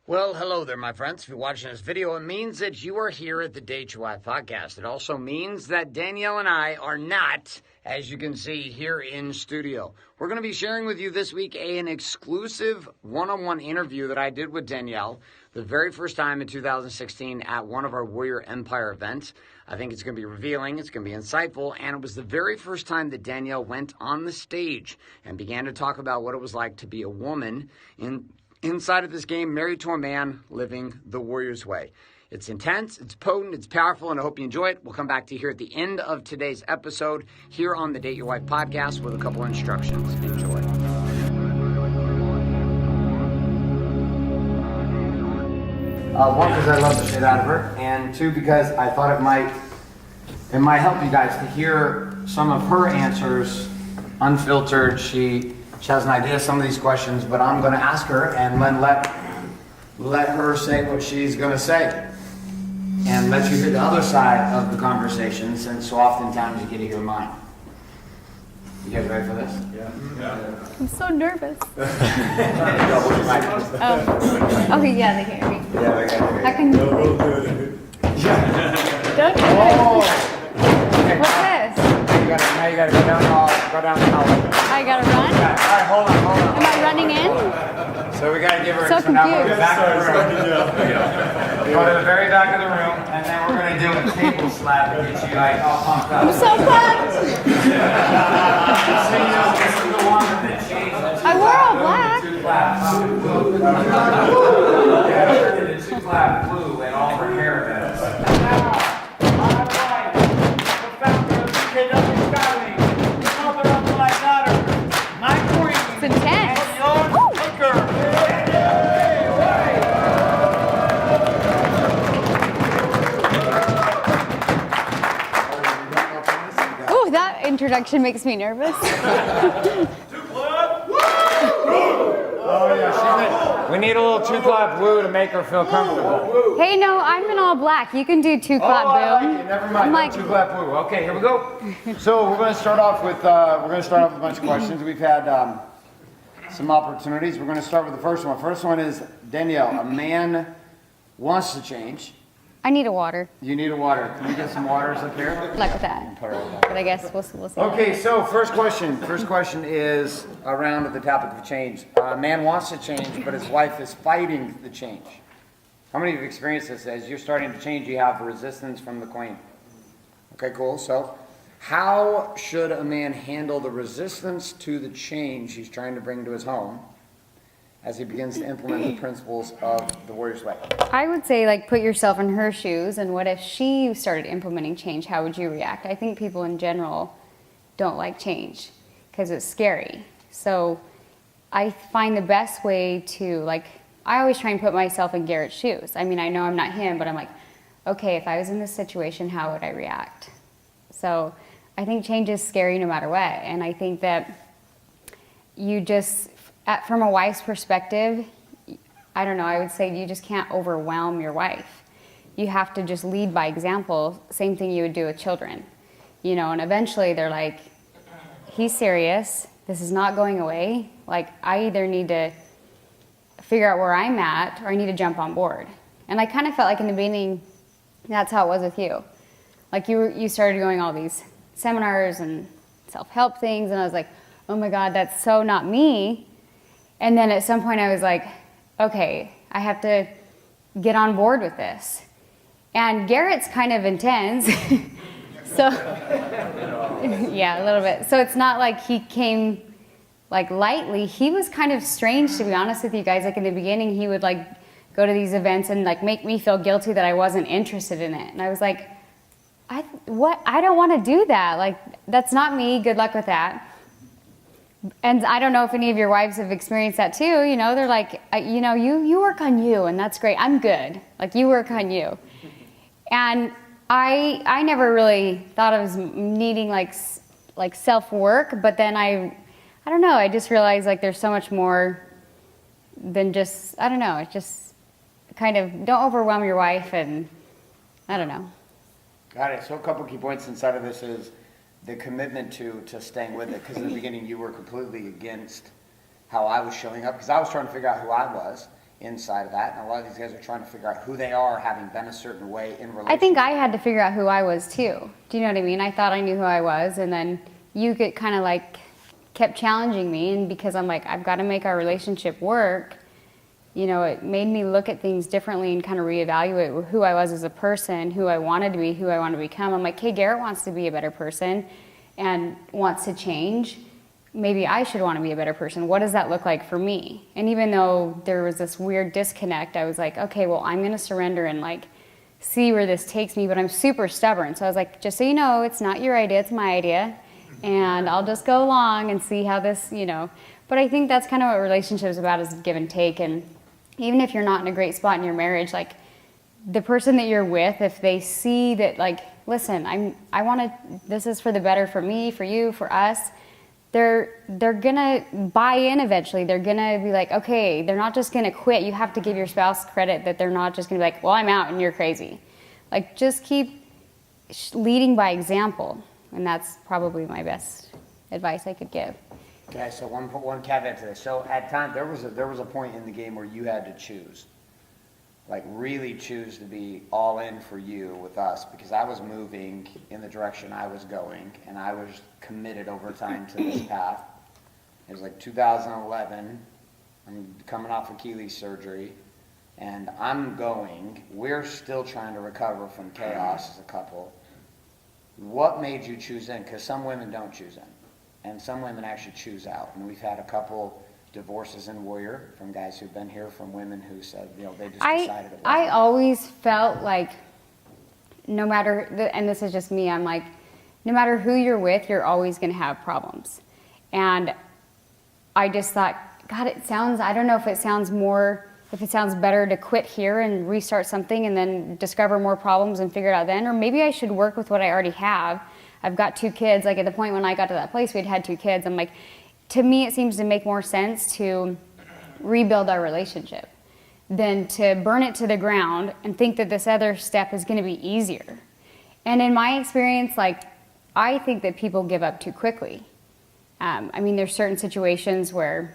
Well, hello there, my friends. If you're watching this video, it means that you are here at the DYW podcast. It also means that Danielle and I are not, as you can see, here in studio. We're going to be sharing with you this week an exclusive one-on-one interview that I did with Danielle the very first time in 2016 at one of our Warrior Empire events. I think it's going to be revealing, it's going to be insightful, and it was the very first time that Danielle went on the stage and began to talk about what it was like to be a woman inside of this game, married to a man, living the Warrior's way. It's intense, it's potent, it's powerful, and I hope you enjoy it. We'll come back to you here at the end of today's episode here on the Date Your Wife podcast with a couple of instructions. Enjoy. One, because I love the shit out of her, and two, because I thought it might help you guys to hear some of her answers unfiltered. She has an idea of some of these questions, but I'm going to ask her and then let her say what she's going to say. And let you hear the other side of the conversation, since so oftentimes you get to hear mine. You guys ready for this? Yeah. I'm so nervous. Okay, yeah, they can hear me. Yeah, they can hear you. I can do Don't do it. Okay. What's this? Now you gotta go down the hall. I gotta run? Yeah. All right, hold on. Am I running in? So we gotta give her So so now we're confused. back of the room. Go to the very back of the room, and then we're gonna do a table slap to get you like all pumped up. I'm so pumped! So you know, this is the one that changes. I wore all black. Two claps. Two clap blue and all her hair events. It's intense. Ooh, that introduction makes me nervous. Oh yeah, we need a little two clap blue to make her feel comfortable. Hey, no, I'm in all black. You can do two clap boom. Never mind. I'm like, Two clap blue. Okay, here we go. So we're going to start off with a bunch of questions. We've had some opportunities. We're going to start with the first one. First one is Danielle. A man wants to change. I need a water. You need a water. Can we get some waters up here? Good luck with that. But I guess we'll see. Okay, so first question. First question is around the topic of change. A man wants to change, but his wife is fighting the change. How many of you have experienced this? As you're starting to change, you have resistance from the queen. Okay, cool. So how should a man handle the resistance to the change he's trying to bring to his home as he begins to implement the principles of the Warrior's Way? I would say, like, put yourself in her shoes, and what if she started implementing change? How would you react? I think people in general don't like change because it's scary. So I find the best way to, like, I always try and put myself in Garrett's shoes. I mean, I know I'm not him, but I'm like, okay, if I was in this situation, how would I react? So I think change is scary no matter what. And I think that you just, from a wife's perspective, I don't know, I would say you just can't overwhelm your wife. You have to just lead by example, same thing you would do with children. You know, and eventually they're like, he's serious, this is not going away. Like, I either need to figure out where I'm at or I need to jump on board. And I kind of felt like in the beginning, that's how it was with you. Like you started going all these seminars and self-help things, and I was like, oh my God, that's so not me. And then at some point I was like, okay, I have to get on board with this. And Garrett's kind of intense. So, yeah, a little bit. So it's not like he came like lightly. He was kind of strange, to be honest with you guys. Like in the beginning, he would like go to these events and like make me feel guilty that I wasn't interested in it. And I was like, I don't want to do that. Like, that's not me. Good luck with that. And I don't know if any of your wives have experienced that too. You know, they're like, you know, you work on you, and that's great. I'm good. Like, you work on you. And I never really thought I was needing like self-work, but then I don't know, I just realized like there's so much more than just, I don't know, it's just kind of, don't overwhelm your wife, and I don't know. Got it. So a couple key points inside of this is the commitment to staying with it, because in the beginning you were completely against how I was showing up, because I was trying to figure out who I was, inside of that, and a lot of these guys are trying to figure out who they are, having been a certain way in relationship. I think I had to figure out who I was too. Do you know what I mean? I thought I knew who I was, and then you get kind of like kept challenging me, and because I'm like, I've got to make our relationship work, you know, it made me look at things differently and kind of reevaluate who I was as a person, who I wanted to be, who I wanted to become. I'm like, hey, Garrett wants to be a better person and wants to change. Maybe I should want to be a better person. What does that look like for me? And even though there was this weird disconnect, I was like, okay, well, I'm going to surrender and like see where this takes me, but I'm super stubborn. So I was like, just so you know, it's not your idea, it's my idea. And I'll just go along and see how this, you know. But I think that's kind of what relationships is about, is give and take. And even if you're not in a great spot in your marriage, like the person that you're with, if they see that, like, listen, I want to, this is for the better for me, for you, for us, they're gonna buy in eventually. They're gonna be like, okay, they're not just gonna quit. You have to give your spouse credit that they're not just gonna be like, well, I'm out and you're crazy. Like, just keep leading by example. And that's probably my best advice I could give. Okay, so one caveat to this. So at times there was a point in the game where you had to choose, like really choose to be all in for you with us, because I was moving in the direction I was going, and I was committed over time to this path. It was like 2011. I'm coming off Achilles surgery, and we're still trying to recover from chaos as a couple. What made you choose in? Because some women don't choose in, and some women actually choose out. And we've had a couple divorces in Warrior from guys who've been here, from women who said, you know, they just decided it. I always felt like no matter, and this is just me, I'm like, no matter who you're with, you're always going to have problems. And I just thought, God, I don't know if it sounds better to quit here and restart something and then discover more problems and figure it out then, or maybe I should work with what I already have. I've got 2 kids. Like, at the point when I got to that place, we'd had 2 kids. I'm like, to me, it seems to make more sense to rebuild our relationship than to burn it to the ground and think that this other step is going to be easier. And in my experience, like, I think that people give up too quickly. I mean, there's certain situations where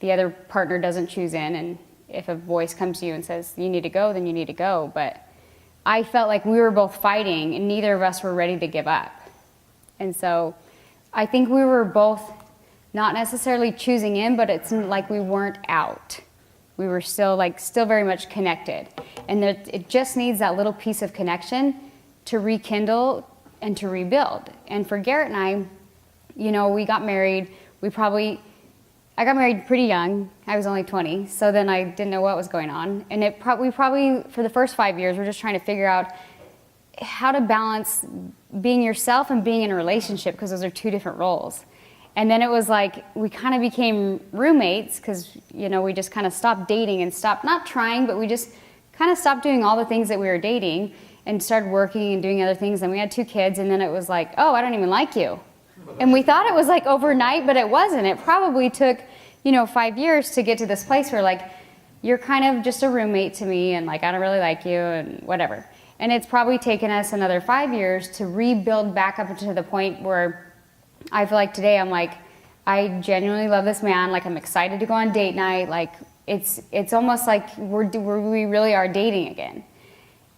the other partner doesn't choose in, and if a voice comes to you and says, you need to go, then you need to go. But I felt like we were both fighting, and neither of us were ready to give up. And so I think we were both not necessarily choosing in, but it's like we weren't out. We were still very much connected. And it just needs that little piece of connection to rekindle and to rebuild. And for Garrett and I, you know, we got married. I got married pretty young. I was only 20, so then I didn't know what was going on. And we probably, for the first 5 years, we're just trying to figure out how to balance being yourself and being in a relationship, because those are 2 different roles. And then it was like we kind of became roommates, because, you know, we just kind of stopped dating and stopped, not trying, but we just kind of stopped doing all the things that we were dating and started working and doing other things. And we had 2 kids, and then it was like, oh, I don't even like you. And we thought it was like overnight, but it wasn't. It probably took, 5 years to get to this place where, like, you're kind of just a roommate to me, and, like, I don't really like you and whatever. And it's probably taken us another 5 years to rebuild back up to the point where I feel like today I'm like, I genuinely love this man. Like, I'm excited to go on date night. Like, it's almost like we really are dating again.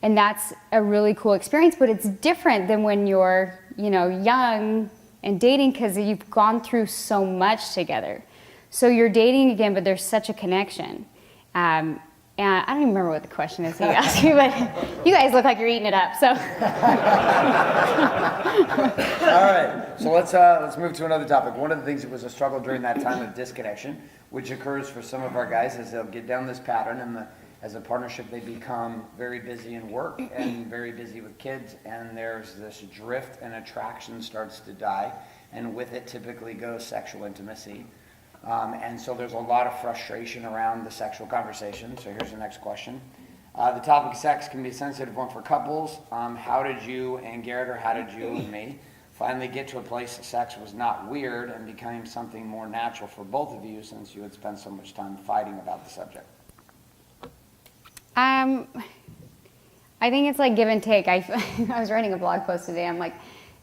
And that's a really cool experience, but it's different than when you're, young and dating, because you've gone through so much together. So you're dating again, but there's such a connection. And I don't even remember what the question is you asked me, but you guys look like you're eating it up. So. All right. So let's move to another topic. One of the things that was a struggle during that time of disconnection, which occurs for some of our guys, is they'll get down this pattern, and as a partnership, they become very busy in work and very busy with kids, and there's this drift, and attraction starts to die, and with it typically goes sexual intimacy. And so there's a lot of frustration around the sexual conversation. So here's the next question. The topic of sex can be a sensitive one for couples. How did you and Garrett, or how did you and me, finally get to a place that sex was not weird and became something more natural for both of you, since you had spent so much time fighting about the subject? I think it's like give and take. I was writing a blog post today. I'm like,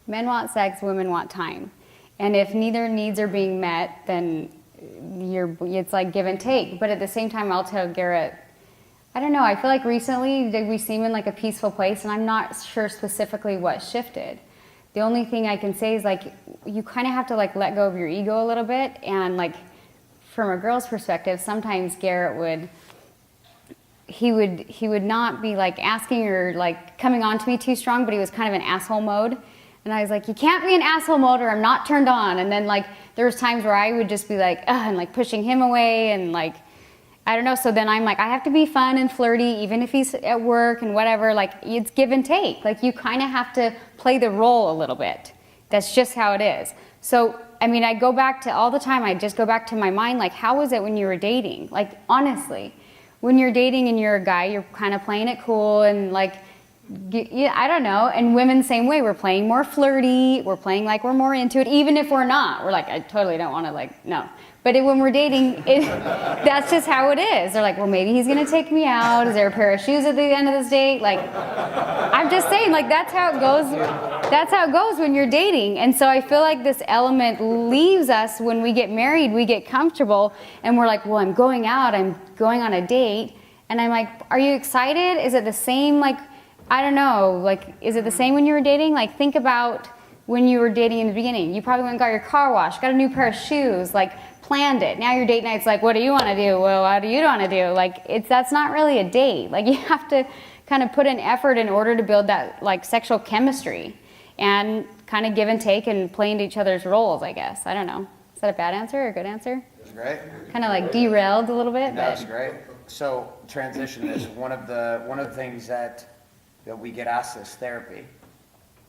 men want sex, women want time. And if neither needs are being met, then it's like give and take. But at the same time, I'll tell Garrett, I don't know, I feel like recently we seem in like a peaceful place, and I'm not sure specifically what shifted. The only thing I can say is like you kind of have to like let go of your ego a little bit, and like from a girl's perspective, sometimes Garrett would not be like asking or like coming on to me too strong, but he was kind of in asshole mode. And I was like, you can't be in asshole mode or I'm not turned on. And then like there was times where I would just be like, ugh, and like pushing him away and like, I don't know. So then I'm like, I have to be fun and flirty, even if he's at work and whatever. Like it's give and take. Like you kind of have to play the role a little bit. That's just how it is. So, I mean, I go back to all the time, I just go back to my mind, like how was it when you were dating? Like honestly, when you're dating and you're a guy, you're kind of playing it cool and like, yeah, I don't know. And women, same way. We're playing more flirty. We're playing like we're more into it, even if we're not. We're like, I totally don't want to like, no. But when we're dating, that's just how it is. They're like, well, maybe he's going to take me out. Is there a pair of shoes at the end of this date? Like, I'm just saying, like, that's how it goes. That's how it goes when you're dating. And so I feel like this element leaves us when we get married, we get comfortable, and we're like, well, I'm going out. I'm going on a date. And I'm like, are you excited? Is it the same, like, I don't know, like, is it the same when you were dating? Like, think about when you were dating in the beginning. You probably went and got your car washed, got a new pair of shoes, like, planned it. Now your date night's like, what do you want to do? Well, what do you want to do? Like, that's not really a date. Like, you have to kind of put in effort in order to build that, like, sexual chemistry and kind of give and take and play into each other's roles, I guess. I don't know. Is that a bad answer or a good answer? It was great. Kind of like derailed a little bit. That was great. So transition is one of the things that we get asked as therapy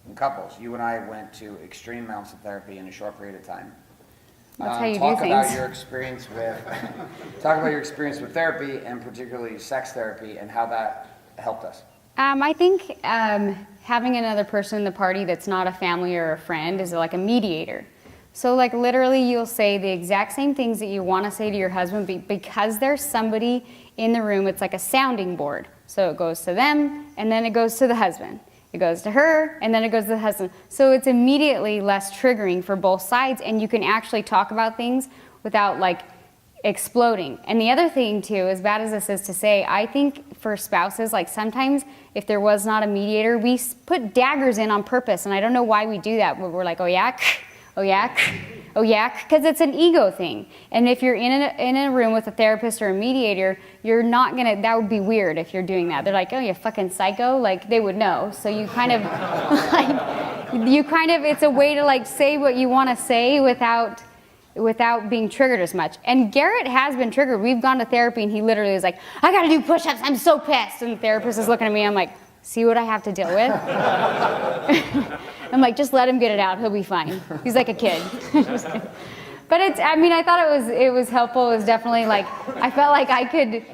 in couples. You and I went to extreme amounts of therapy in a short period of time. That's how you do Talk things. about your experience with therapy, and particularly sex therapy, and how that helped us. I think having another person in the party that's not a family or a friend is like a mediator. So like literally you'll say the exact same things that you want to say to your husband, because there's somebody in the room. It's like a sounding board. So it goes to them, and then it goes to the husband. It goes to her, and then it goes to the husband. So it's immediately less triggering for both sides, and you can actually talk about things without like exploding. And the other thing too, as bad as this is to say, I think for spouses, like sometimes if there was not a mediator, we put daggers in on purpose, and I don't know why we do that. We're like, oh yeah, oh yeah, oh yeah, because it's an ego thing. And if you're in a room with a therapist or a mediator, you're not gonna, that would be weird if you're doing that. They're like, oh, you fucking psycho, like they would know. So you kind of, it's a way to like say what you want to say without being triggered as much. And Garrett has been triggered. We've gone to therapy and he literally is like, I gotta do push-ups, I'm so pissed. And the therapist is looking at me, I'm like, see what I have to deal with? I'm like, just let him get it out, he'll be fine. He's like a kid. But I thought it was helpful. It was definitely like, I felt like I could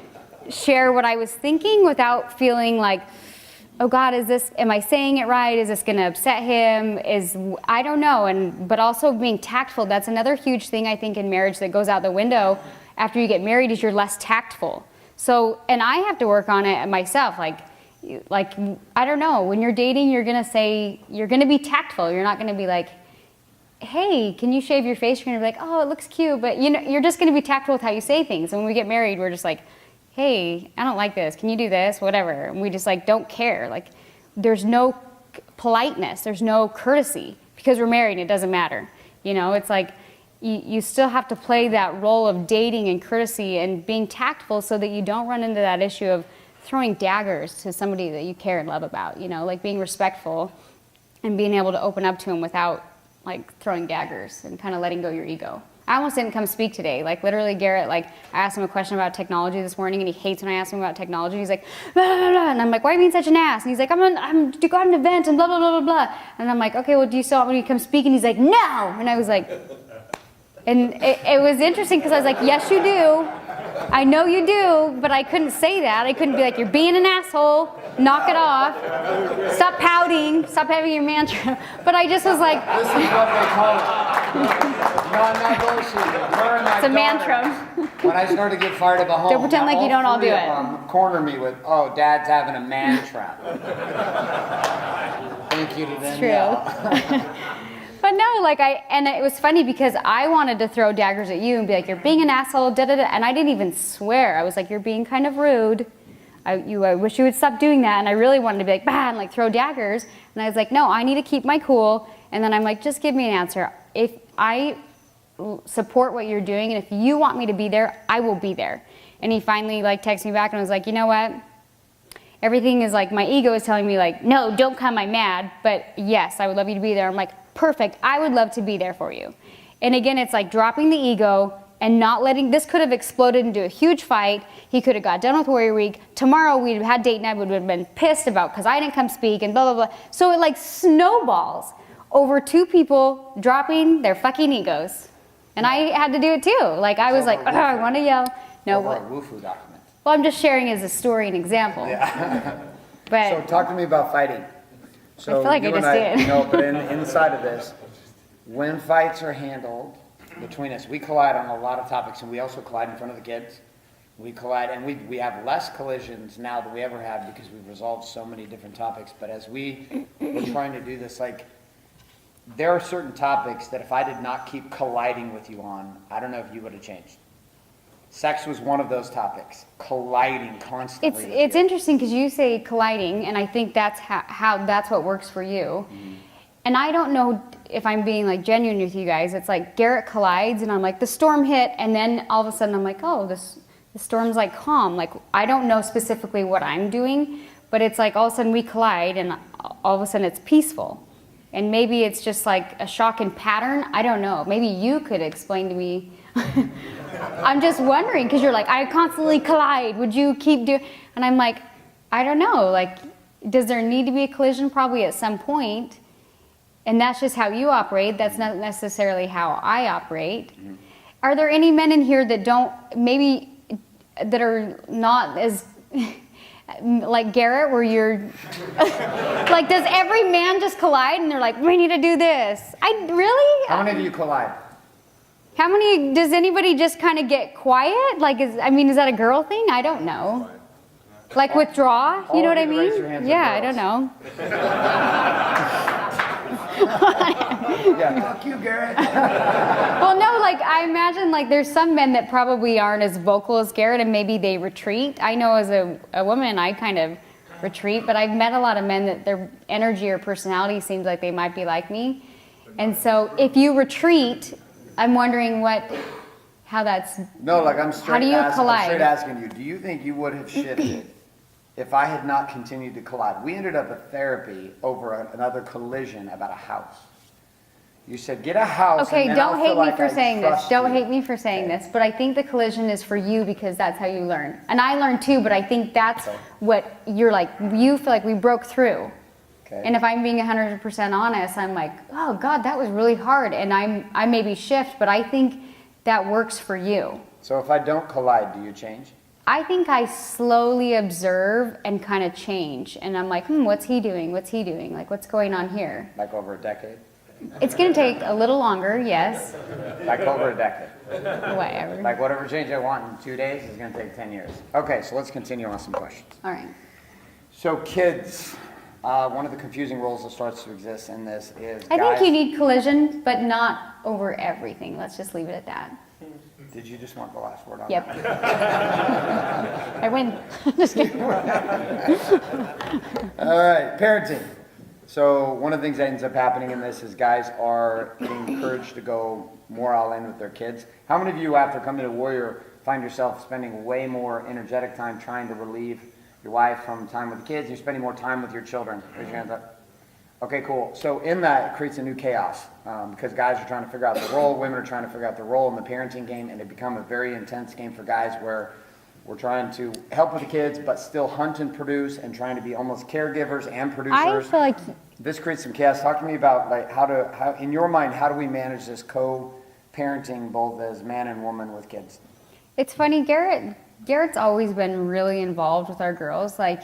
share what I was thinking without feeling like, oh God, am I saying it right? Is this gonna upset him? I don't know. But also being tactful, that's another huge thing I think in marriage that goes out the window after you get married, is you're less tactful. So, and I have to work on it myself, like, I don't know, when you're dating, you're gonna be tactful. You're not gonna be like, hey, can you shave your face? You're gonna be like, oh, it looks cute. But you're just gonna be tactful with how you say things. And when we get married, we're just like, hey, I don't like this. Can you do this? Whatever. And we just like don't care. Like there's no politeness. There's no courtesy. Because we're married, it doesn't matter. It's like you still have to play that role of dating and courtesy and being tactful so that you don't run into that issue of throwing daggers to somebody that you care and love about, like being respectful and being able to open up to him without like throwing daggers and kind of letting go your ego. I almost didn't come speak today. Like literally Garrett, like I asked him a question about technology this morning and he hates when I ask him about technology. He's like, blah, blah, blah. And I'm like, why are you being such an ass? And he's like, I'm to go to an event and blah, blah, blah, blah, blah. And I'm like, okay, well, do you still want me to come speak? And he's like, no. And I was like, and it was interesting because I was like, yes, you do. I know you do, but I couldn't say that. I couldn't be like, you're being an asshole, knock it off, stop pouting, stop having your mantra. But I just was like, this is what they call it. No, I'm not bullshitting. It's a mantra. When I started to get fired up at home, don't pretend like you don't all do it. Corner me with, oh, Dad's having a mantra. Thank you to them. It's true. But no, like and it was funny because I wanted to throw daggers at you and be like, you're being an asshole, da da da, and I didn't even swear. I was like, you're being kind of rude. I wish you would stop doing that. And I really wanted to be like, bah, and like throw daggers. And I was like, no, I need to keep my cool. And then I'm like, just give me an answer. If I support what you're doing, and if you want me to be there, I will be there. And he finally like texted me back and was like, you know what? Everything is like, my ego is telling me like, no, don't come, I'm mad. But yes, I would love you to be there. I'm like, perfect, I would love to be there for you. And again, it's like dropping the ego and not letting, this could have exploded into a huge fight. He could have got done with Warrior Week. Tomorrow we'd have had date night, would have been pissed about because I didn't come speak and blah, blah, blah. So it like snowballs over two people dropping their fucking egos. And I had to do it too. Like I was like, oh, I want to yell. No, what? Wufu document. Well, I'm just sharing as a story and example. Yeah. But so talk to me about fighting. So I feel like I just did. No, but inside of this, when fights are handled between us, we collide on a lot of topics, and we also collide in front of the kids. We collide, and we have less collisions now than we ever have because we've resolved so many different topics. But as we're trying to do this, like, there are certain topics that if I did not keep colliding with you on, I don't know if you would have changed. Sex was one of those topics, colliding constantly. It's interesting because you say colliding, and I think that's how that's what works for you. Mm-hmm. And I don't know if I'm being like genuine with you guys. It's like Garrett collides, and I'm like, the storm hit, and then all of a sudden I'm like, oh, the storm's like calm. Like I don't know specifically what I'm doing, but it's like all of a sudden we collide, and all of a sudden it's peaceful. And maybe it's just like a shock and pattern. I don't know. Maybe you could explain to me. I'm just wondering because you're like, I constantly collide. Would you keep doing? And I'm like, I don't know. Like, does there need to be a collision? Probably at some point. And that's just how you operate. That's not necessarily how I operate. Mm-hmm. Are there any men in here that don't, maybe, that are not as, like Garrett, where you're, like, does every man just collide and they're like, we need to do this? Really? How many of you collide? How many, does anybody just kind of get quiet? Like, is that a girl thing? I don't know. Like withdraw? You know what I mean? Yeah, I don't know. Yeah, fuck you, Garrett. Well, no, like I imagine like there's some men that probably aren't as vocal as Garrett and maybe they retreat. I know as a woman I kind of retreat, but I've met a lot of men that their energy or personality seems like they might be like me. And so if you retreat, I'm wondering how that's... No, like I'm straight collide? asking you, do you think you would have shifted if I had not continued to collide? We ended up at therapy over another collision about a house. You said, get a house. Okay, and don't hate me for saying this. Don't you. hate me for saying this. But I think the collision is for you because that's how you learn. And I learned too, but I think that's what you're like. You feel like we broke through. Okay. And if I'm being 100% honest, I'm like, oh God, that was really hard. And I maybe shift, but I think that works for you. So if I don't collide, do you change? I think I slowly observe and kind of change. And I'm like, what's he doing? What's he doing? Like, what's going on here? Like over a decade? It's going to take a little longer, yes. Like over a decade? Whatever. Like whatever change I want in 2 days is going to take 10 years. Okay, so let's continue on some questions. All right. So kids... one of the confusing roles that starts to exist in this is I think you need collision, but not over everything. Let's just leave it at that. Did you just want the last word on that? Yep. I win. Just kidding. All right, parenting. So one of the things that ends up happening in this is guys are getting encouraged to go more all in with their kids. How many of you, after coming to Warrior, find yourself spending way more energetic time trying to relieve your wife from time with the kids? You're spending more time with your children. Raise your hands up. Okay, cool. So in that, it creates a new chaos because guys are trying to figure out the role, women are trying to figure out the role in the parenting game, and it become a very intense game for guys where we're trying to help with the kids, but still hunt and produce and trying to be almost caregivers and producers. I feel like this creates some chaos. Talk to me about like how in your mind, how do we manage this co-parenting both as man and woman with kids? It's funny, Garrett's always been really involved with our girls. Like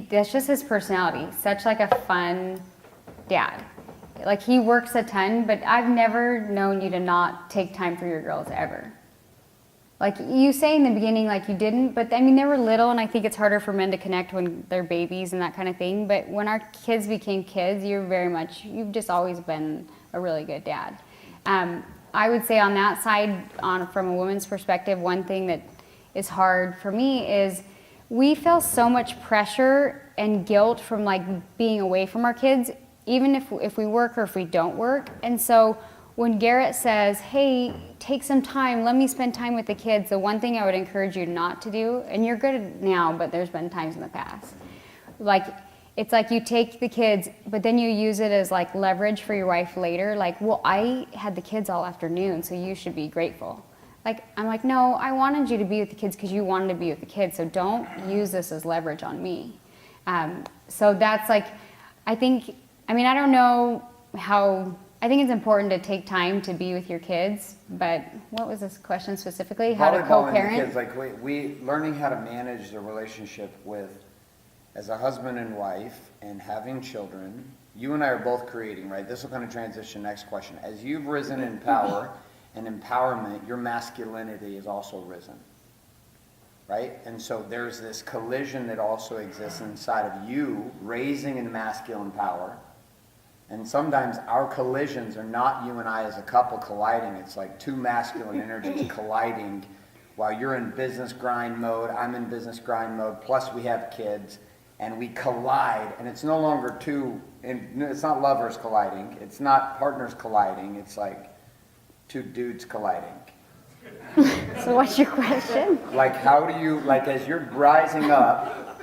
that's just his personality. Such like a fun dad. Like he works a ton, but I've never known you to not take time for your girls ever. Like you say in the beginning, like you didn't, but I mean they were little, and I think it's harder for men to connect when they're babies and that kind of thing. But when our kids became kids, you've just always been a really good dad. I would say on that side, from a woman's perspective, one thing that is hard for me is we feel so much pressure and guilt from like being away from our kids, even if we work or if we don't work. And so when Garrett says, hey, take some time, let me spend time with the kids, the one thing I would encourage you not to do, and you're good at it now, but there's been times in the past, like it's like you take the kids, but then you use it as like leverage for your wife later. Like, well, I had the kids all afternoon, so you should be grateful. Like, I'm like, no, I wanted you to be with the kids because you wanted to be with the kids, so don't use this as leverage on me. So that's like, I don't know how, I think it's important to take time to be with your kids, but what was this question specifically? How to co-parent? Kids, like we learning how to manage the relationship with, as a husband and wife and having children. You and I are both creating, right? This will kind of transition next question. As you've risen in power and empowerment, your masculinity has also risen, right? And so there's this collision that also exists inside of you raising in masculine power. And sometimes our collisions are not you and I as a couple colliding. It's like two masculine energies colliding while you're in business grind mode, I'm in business grind mode, plus we have kids. And we collide, and it's no longer it's not lovers colliding, it's not partners colliding, it's like two dudes colliding. So what's your question? Like, how do you, like, as you're rising up,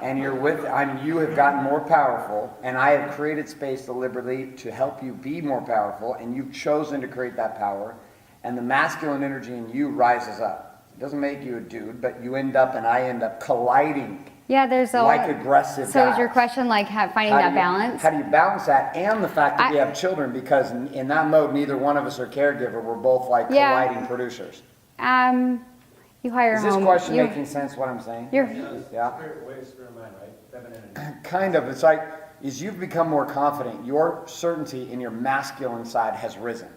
and you have gotten more powerful, and I have created space deliberately to help you be more powerful, and you've chosen to create that power, and the masculine energy in you rises up. It doesn't make you a dude, but you end up, and I end up colliding. Yeah, there's a like aggressive So guys. Is your question like finding that balance? How do you balance that and the fact that we have children? Because in that mode, neither one of us are caregiver. We're both like colliding producers. You hire Is this question making sense? What I'm saying? Way to spirit mind, right? Femininity. Kind of. It's like as you've become more confident, your certainty in your masculine side has risen.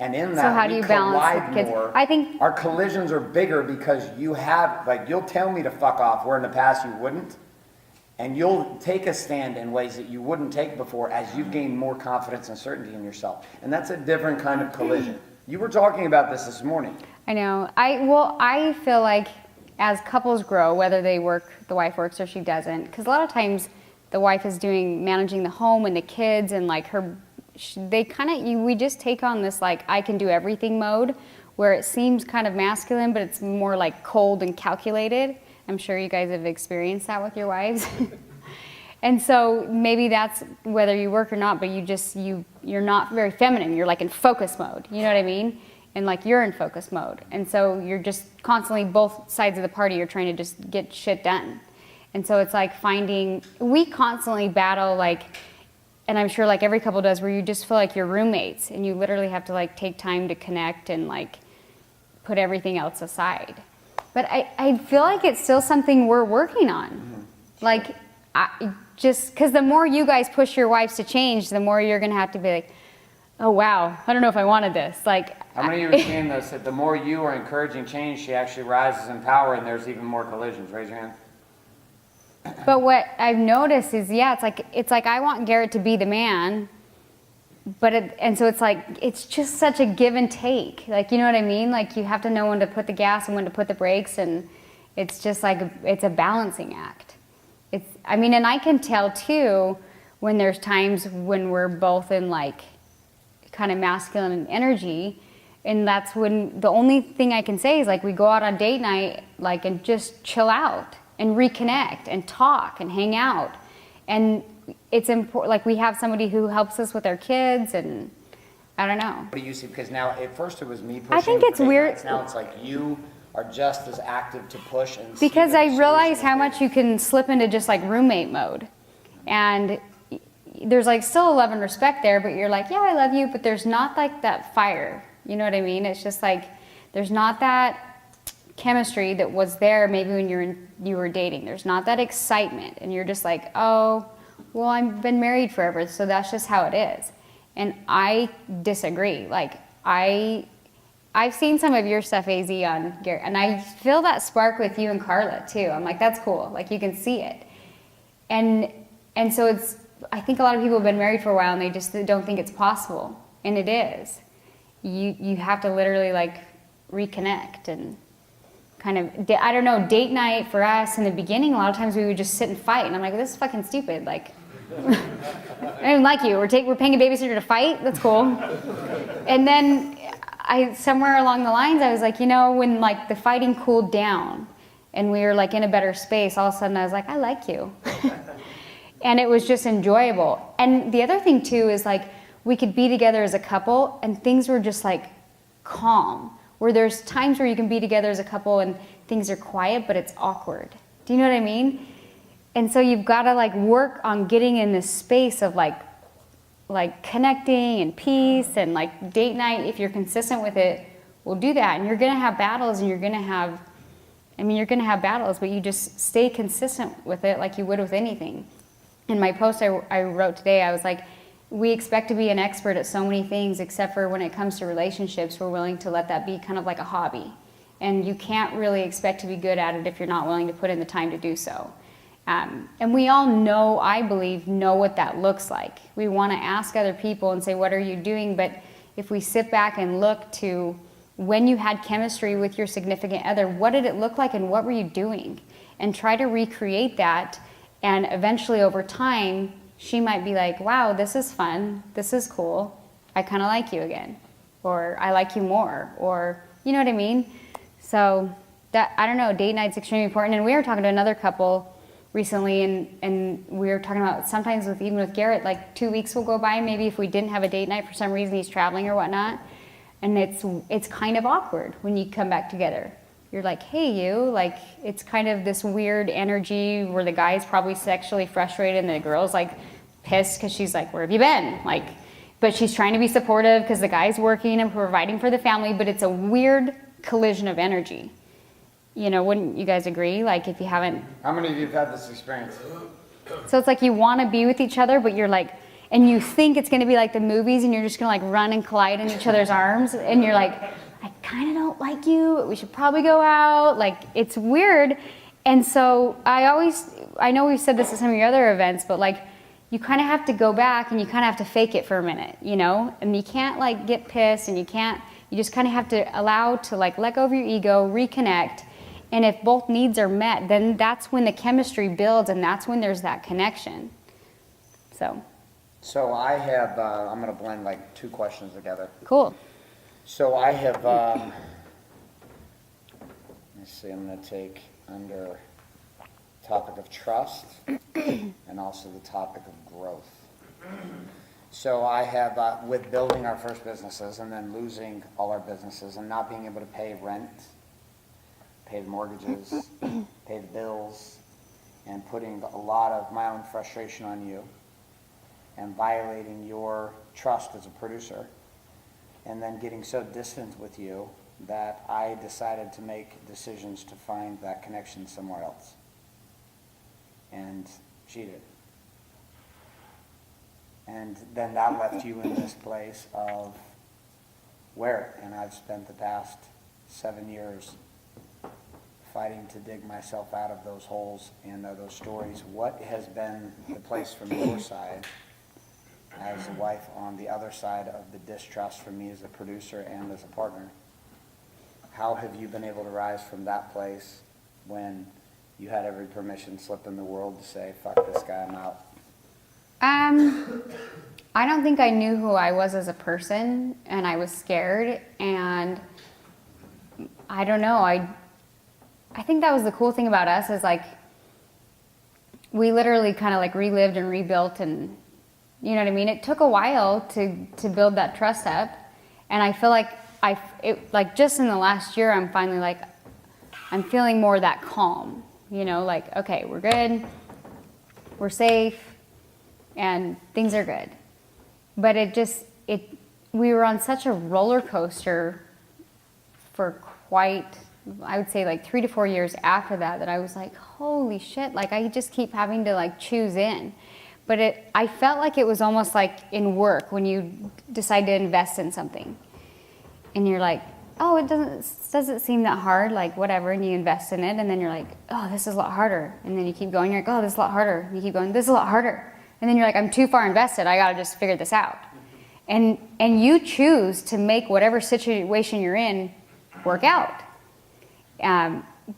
And in that, so how do you balance with kids? More. I think our collisions are bigger because you have, like, you'll tell me to fuck off where in the past you wouldn't. And you'll take a stand in ways that you wouldn't take before as you gain more confidence and certainty in yourself. And that's a different kind of collision. You were talking about this morning. I know. I feel like as couples grow, whether the wife works or she doesn't, because a lot of times the wife is managing the home and the kids and like we just take on this like I can do everything mode where it seems kind of masculine, but it's more like cold and calculated. I'm sure you guys have experienced that with your wives. And so maybe that's whether you work or not, but you're not very feminine. You're like in focus mode. You know what I mean? And like you're in focus mode. And so you're just constantly, both sides of the party, you're trying to just get shit done. And so it's like we constantly battle like, and I'm sure like every couple does, where you just feel like you're roommates and you literally have to like take time to connect and like put everything else aside. But I feel like it's still something we're working on. Mm-hmm. Like, just because the more you guys push your wives to change, the more you're going to have to be like, oh, wow, I don't know if I wanted this. Like, how many of you are seeing this, that the more you are encouraging change, she actually rises in power and there's even more collisions? Raise your hand. But what I've noticed is, it's like I want Garrett to be the man, and so it's like, it's just such a give and take. Like, you know what I mean? Like, you have to know when to put the gas and when to put the brakes, and it's just like, it's a balancing act. And I can tell too, when there's times when we're both in like, kind of masculine energy, and that's when the only thing I can say is like, we go out on date night, like, and just chill out and reconnect and talk and hang out. And it's important, like we have somebody who helps us with our kids, and I don't know. What do you see? Because now, at first it was me pushing. I think it's weird. Now it's like you are just as active to push and because I realize how much you can slip into just like roommate mode. And there's like still love and respect there, but you're like, yeah, I love you, but there's not like that fire. You know what I mean? It's just like, there's not that chemistry that was there maybe when you were dating. There's not that excitement, and you're just like, oh, well, I've been married forever, so that's just how it is. And I disagree. Like, I've seen some of your stuff, AZ, on Garrett, and I feel that spark with you and Carla too. I'm like, that's cool. Like, you can see it. And so it's I think a lot of people have been married for a while and they just don't think it's possible. And it is. You have to literally like reconnect and kind of, I don't know, date night for us in the beginning, a lot of times we would just sit and fight. And I'm like, this is fucking stupid. Like, I don't even like you. We're paying a babysitter to fight? That's cool. And then somewhere along the lines, I was like, you know, when like the fighting cooled down and we were like in a better space, all of a sudden I was like, I like you. And it was just enjoyable. And the other thing too is like, we could be together as a couple and things were just like calm. Where there's times where you can be together as a couple and things are quiet, but it's awkward. Do you know what I mean? And so you've got to like work on getting in this space of like connecting and peace and like date night. If you're consistent with it, we'll do that. And you're going to have battles and you're going to have battles, but you just stay consistent with it like you would with anything. In my post I wrote today, I was like, we expect to be an expert at so many things, except for when it comes to relationships, we're willing to let that be kind of like a hobby. And you can't really expect to be good at it if you're not willing to put in the time to do so. And we all know, I believe, know what that looks like. We want to ask other people and say, what are you doing? But if we sit back and look to when you had chemistry with your significant other, what did it look like and what were you doing? And try to recreate that. And eventually over time, she might be like, wow, this is fun. This is cool. I kind of like you again. Or I like you more. Or, you know what I mean? So that, I don't know, date night's extremely important. And we were talking to another couple recently, and we were talking about sometimes even with Garrett, like 2 weeks will go by, maybe if we didn't have a date night for some reason, he's traveling or whatnot. And it's kind of awkward when you come back together. You're like, hey, you, like, it's kind of this weird energy where the guy's probably sexually frustrated and the girl's like pissed because she's like, where have you been? Like, but she's trying to be supportive because the guy's working and providing for the family, but it's a weird collision of energy. You know, wouldn't you guys agree? Like, if you haven't... How many of you have had this experience? So it's like you want to be with each other, but you're like, and you think it's going to be like the movies and you're just going to like run and collide in each other's arms, and you're like, I kind of don't like you, we should probably go out. Like, it's weird. And so I know we've said this at some of your other events, but like, you kind of have to go back and you kind of have to fake it for a minute, you know? And you can't like get pissed, and you just kind of have to allow to like let go of your ego, reconnect. And if both needs are met, then that's when the chemistry builds, and that's when there's that connection. So I have, I'm going to blend like two questions together. Cool. So I have, let's see, I'm going to take under topic of trust and also the topic of growth. So I have, with building our first businesses and then losing all our businesses and not being able to pay rent, pay the mortgages, pay the bills, and putting a lot of my own frustration on you and violating your trust as a producer, and then getting so distant with you that I decided to make decisions to find that connection somewhere else, and cheated. And then that left you in this place of where, and I've spent the past 7 years fighting to dig myself out of those holes and those stories. What has been the place from your side as a wife on the other side of the distrust from me as a producer and as a partner? How have you been able to rise from that place when you had every permission slip in the world to say, fuck this guy, I'm out? I don't think I knew who I was as a person, and I was scared, and I don't know, I think that was the cool thing about us, is like, we literally kind of like relived and rebuilt, and you know what I mean? It took a while to build that trust up, and I feel like like just in the last year, I'm finally like, I'm feeling more that calm, you know, like, okay, we're good, we're safe, and things are good. But we were on such a roller coaster for quite, I would say like 3 to 4 years after that I was like, holy shit, like I just keep having to like choose in. But I felt like it was almost like in work when you decide to invest in something. And you're like, oh, it doesn't seem that hard, like whatever, and you invest in it, and then you're like, oh, this is a lot harder. And then you keep going, you're like, oh, this is a lot harder. And you keep going, this is a lot harder. And And then you're like, I'm too far invested. I got to just figure this out. And you choose to make whatever situation you're in work out.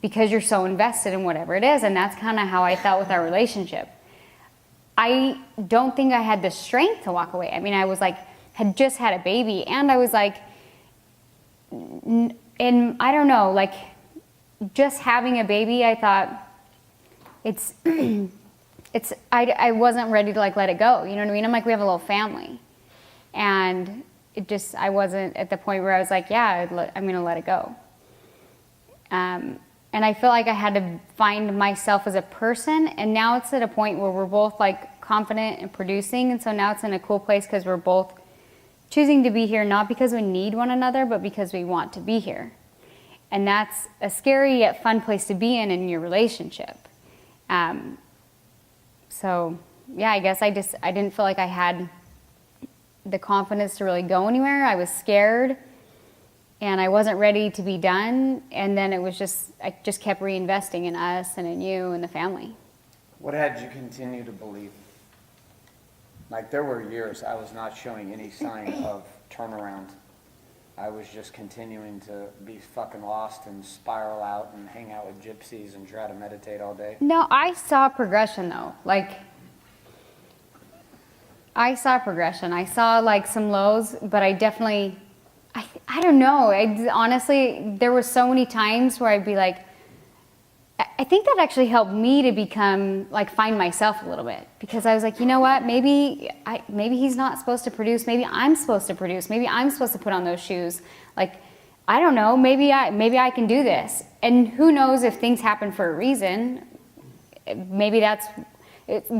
Because you're so invested in whatever it is. And that's kind of how I felt with our relationship. I don't think I had the strength to walk away. I mean, I was like, had just had a baby, and I was like, and I don't know, like, just having a baby, I thought, I wasn't ready to like let it go. You know what I mean? I'm like, we have a little family. And I wasn't at the point where I was like, yeah, I'm going to let it go. And I feel like I had to find myself as a person. And now it's at a point where we're both like confident and producing. And so now it's in a cool place because we're both choosing to be here, not because we need one another, but because we want to be here. And that's a scary yet fun place to be in your relationship. So yeah, I guess I didn't feel like I had the confidence to really go anywhere. I was scared and I wasn't ready to be done. And then I just kept reinvesting in us and in you and the family. What had you continue to believe? Like, there were years I was not showing any sign of turnaround. I was just continuing to be fucking lost and spiral out and hang out with gypsies and try to meditate all day. No, I saw progression though. Like, I saw progression. I saw like some lows, but I definitely, I don't know. Honestly, there were so many times where I'd be like, I think that actually helped me to become, like, find myself a little bit. Because I was like, you know what, maybe he's not supposed to produce. Maybe I'm supposed to produce. Maybe I'm supposed to put on those shoes. Like, I don't know, maybe I can do this. And who knows if things happen for a reason. Maybe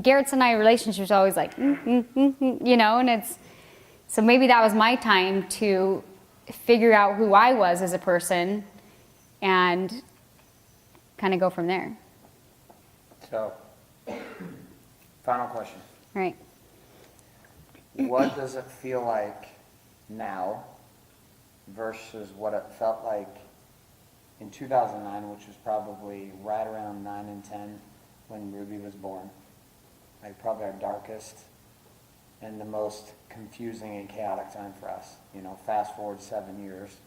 Garrett's and I relationship's always like, you know, and so maybe that was my time to figure out who I was as a person and kind of go from there. So, final question. Right. What does it feel like now versus what it felt like in 2009, which was probably right around 9 and 10 when Ruby was born? Like, probably our darkest and the most confusing and chaotic time for us. You know, fast forward 7 years.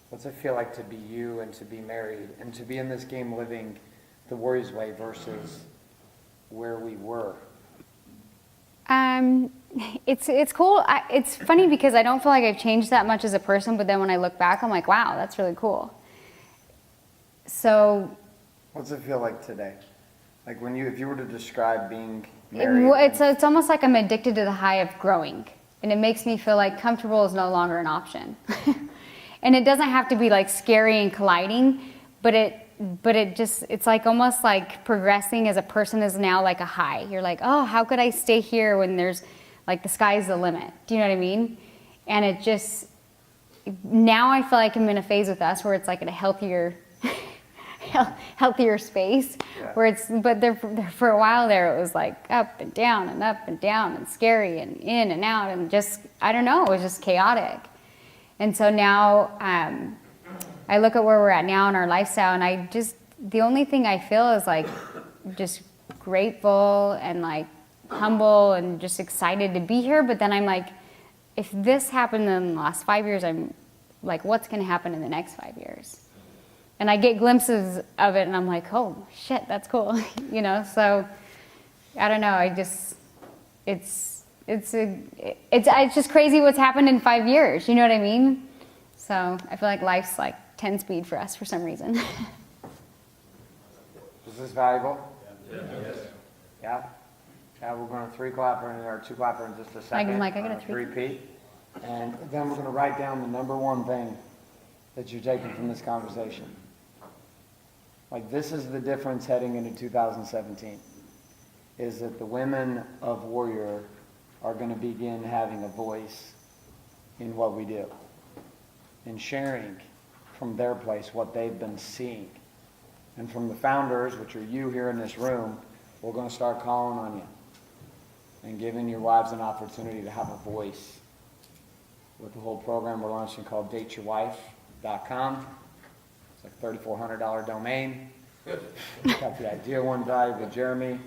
What's it feel like to be you and to be married and to be in this game living the Warriors way versus where we were? It's cool. It's funny because I don't feel like I've changed that much as a person, but then when I look back, I'm like, wow, that's really cool. So, what's it feel like today? Like, if you were to describe being married. It's almost like I'm addicted to the high of growing, and it makes me feel like comfortable is no longer an option. And it doesn't have to be like scary and colliding, but it's like almost like progressing as a person is now like a high. You're like, oh, how could I stay here when there's like the sky's the limit? Do you know what I mean? And it just, now I feel like I'm in a phase with us where it's like at a healthier space, yeah. But there for a while there it was like up and down and scary and in and out and just, I don't know, it was just chaotic. And so now I look at where we're at now in our lifestyle, and the only thing I feel is like just grateful and like humble and just excited to be here. But then I'm like, if this happened in the last 5 years, I'm like, what's going to happen in the next 5 years? And I get glimpses of it, and I'm like, oh shit, that's cool, you know. So I don't know. It's just crazy what's happened in 5 years. You know what I mean? So I feel like life's like 10 speed for us for some reason. Is this valuable? Yeah. Yes. Yeah. Yeah, we're going to 3-clapper or 2-clapper in just a second. I got a 3-peat. And then we're going to write down the number one thing that you're taking from this conversation. Like, this is the difference heading into 2017, is that the women of Warrior are going to begin having a voice in what we do and sharing from their place what they've been seeing. And from the founders, which are you here in this room, we're going to start calling on you and giving your wives an opportunity to have a voice with the whole program we're launching called dateyourwife.com. It's like $3,400 domain. Got the idea one value with Jeremy.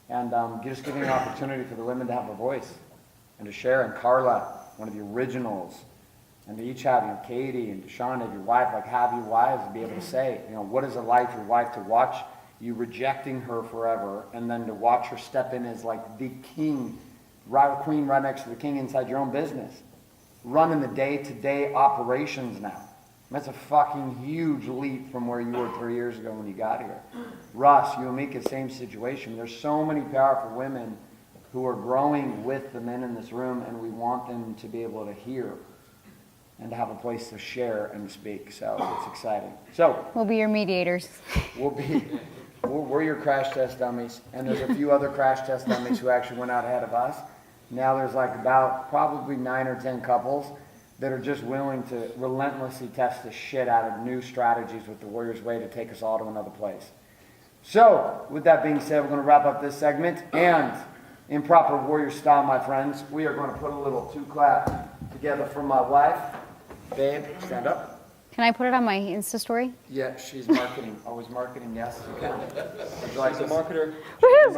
And just giving an opportunity for the women to have a voice and to share. And Carla, one of the originals, and to each have, Katie and Deshawn, your wife, have your wives to be able to say, what is it like for your wife to watch you rejecting her forever, and then to watch her step in as the king, queen right next to the king inside your own business, running the day-to-day operations now. That's a fucking huge leap from where you were 3 years ago when you got here. Russ, you and Mika, same situation. There's so many powerful women who are growing with the men in this room, and we want them to be able to hear and to have a place to share and speak. So it's exciting. So we'll be your mediators. We're your crash test dummies, and there's a few other crash test dummies who actually went out ahead of us. Now there's about probably 9 or 10 couples that are just willing to relentlessly test the shit out of new strategies with the Warriors Way to take us all to another place. So, with that being said, we're going to wrap up this segment, and in proper Warrior style, my friends, we are going to put a little 2-clap together for my wife. Babe, stand up. Can I put it on my Insta story? Yeah, she's marketing. Always marketing, yes. You can. She's like a marketer. Woo!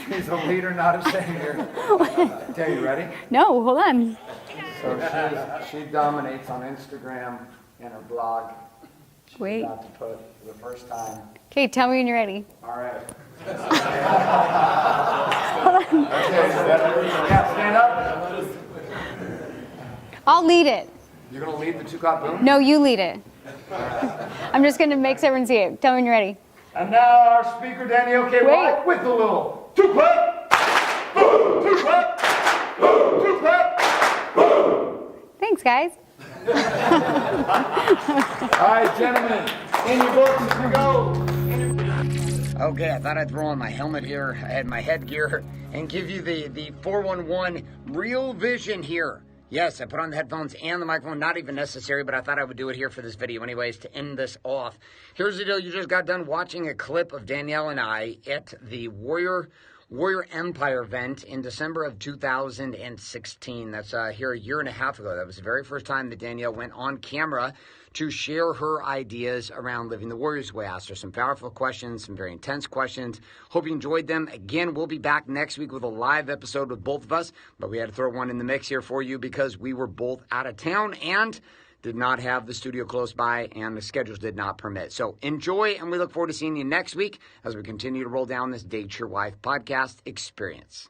She's a leader, not a savior. Okay, you ready? No, hold on. So she dominates on Instagram and her blog. She's Wait. about to put for the first time. Okay, tell me when you're ready. All right. Okay, yeah, stand up. I'll lead it. You're going to lead the 2-clap boom? No, you lead it. I'm just going to make everyone see it. Tell me when you're ready. And now our speaker, Danielle K. White, with a little 2-clap, boom, 2-clap, boom, 2-clap, boom. Thanks, guys. All right, gentlemen, in your books as we go. Okay, I thought I'd throw on my helmet here. I had my headgear and give you the 411 Real Vision here. Yes, I put on the headphones and the microphone, not even necessary, but I thought I would do it here for this video anyways to end this off. Here's the deal. You just got done watching a clip of Danielle and I at the Warrior Empire event in December of 2016. That's here a year and a half ago. That was the very first time that Danielle went on camera to share her ideas around living the Warriors Way. I asked her some powerful questions, some very intense questions. Hope you enjoyed them. Again, we'll be back next week with a live episode with both of us, but we had to throw one in the mix here for you because we were both out of town and did not have the studio close by, and the schedules did not permit. So enjoy, and we look forward to seeing you next week as we continue to roll down this Date Your Wife podcast experience.